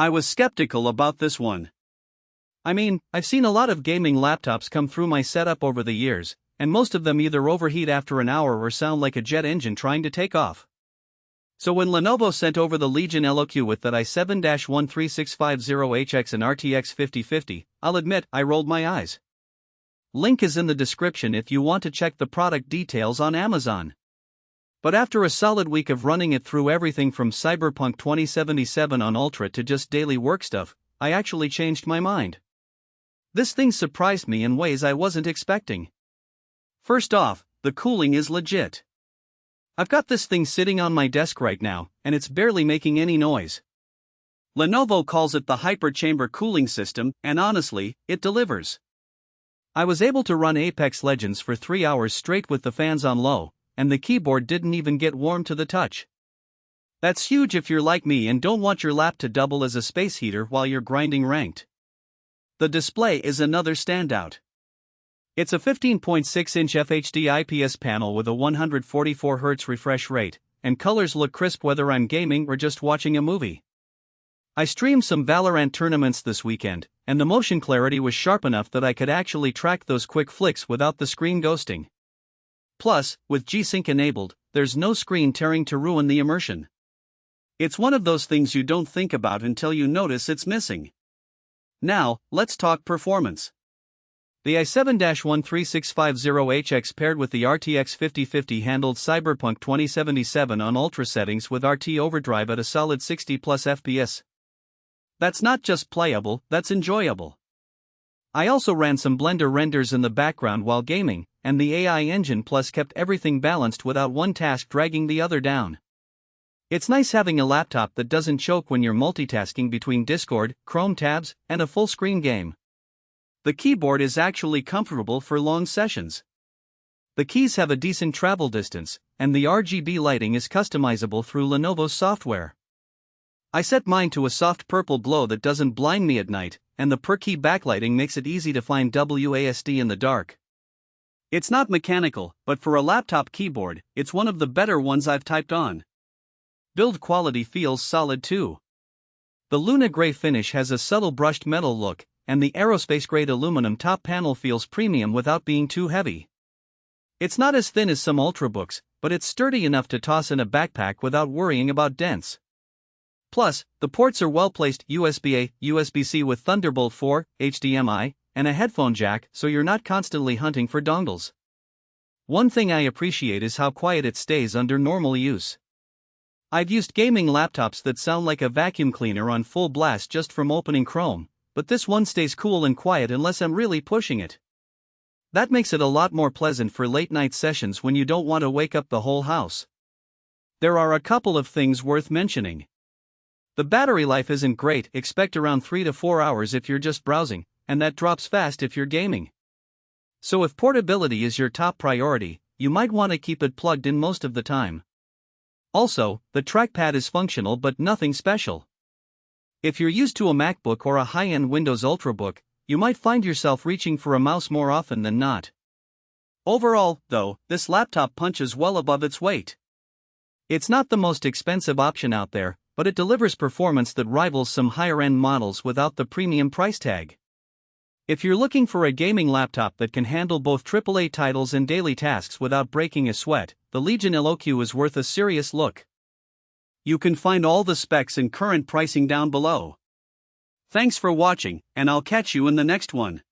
I was skeptical about this one. I mean, I've seen a lot of gaming laptops come through my setup over the years, and most of them either overheat after an hour or sound like a jet engine trying to take off. So when Lenovo sent over the Legion LOQ with that i7-13650HX and RTX 5050, I'll admit I rolled my eyes. Link is in the description if you want to check the product details on Amazon. But after a solid week of running it through everything from Cyberpunk 2077 on Ultra to just daily work stuff, I actually changed my mind. This thing surprised me in ways I wasn't expecting. First off, the cooling is legit. I've got this thing sitting on my desk right now, and it's barely making any noise. Lenovo calls it the hyper-chamber cooling system, and honestly, it delivers. I was able to run Apex Legends for 3 hours straight with the fans on low, and the keyboard didn't even get warm to the touch. That's huge if you're like me and don't want your lap to double as a space heater while you're grinding ranked. The display is another standout. It's a 15.6-inch FHD IPS panel with a 144Hz refresh rate, and colors look crisp whether I'm gaming or just watching a movie. I streamed some Valorant tournaments this weekend, and the motion clarity was sharp enough that I could actually track those quick flicks without the screen ghosting. Plus, with G-Sync enabled, there's no screen tearing to ruin the immersion. It's one of those things you don't think about until you notice it's missing. Now, let's talk performance. The i7-13650HX paired with the RTX 5050 handled Cyberpunk 2077 on Ultra settings with RT overdrive at a solid 60+ FPS. That's not just playable, that's enjoyable. I also ran some Blender renders in the background while gaming, and the AI Engine Plus kept everything balanced without one task dragging the other down. It's nice having a laptop that doesn't choke when you're multitasking between Discord, Chrome tabs, and a full-screen game. The keyboard is actually comfortable for long sessions. The keys have a decent travel distance, and the RGB lighting is customizable through Lenovo's software. I set mine to a soft purple glow that doesn't blind me at night, and the per-key backlighting makes it easy to find WASD in the dark. It's not mechanical, but for a laptop keyboard, it's one of the better ones I've typed on. Build quality feels solid too. The Luna Gray finish has a subtle brushed metal look, and the aerospace-grade aluminum top panel feels premium without being too heavy. It's not as thin as some Ultrabooks, but it's sturdy enough to toss in a backpack without worrying about dents. Plus, the ports are well-placed: USB-A, USB-C with Thunderbolt 4, HDMI, and a headphone jack, so you're not constantly hunting for dongles. One thing I appreciate is how quiet it stays under normal use. I've used gaming laptops that sound like a vacuum cleaner on full blast just from opening Chrome, but this one stays cool and quiet unless I'm really pushing it. That makes it a lot more pleasant for late-night sessions when you don't want to wake up the whole house. There are a couple of things worth mentioning. The battery life isn't great, expect around 3 to 4 hours if you're just browsing, and that drops fast if you're gaming. So if portability is your top priority, you might want to keep it plugged in most of the time. Also, the trackpad is functional but nothing special. If you're used to a MacBook or a high-end Windows Ultrabook, you might find yourself reaching for a mouse more often than not. Overall, though, this laptop punches well above its weight. It's not the most expensive option out there, but it delivers performance that rivals some higher-end models without the premium price tag. If you're looking for a gaming laptop that can handle both AAA titles and daily tasks without breaking a sweat, the Legion LOQ is worth a serious look. You can find all the specs and current pricing down below. Thanks for watching, and I'll catch you in the next one.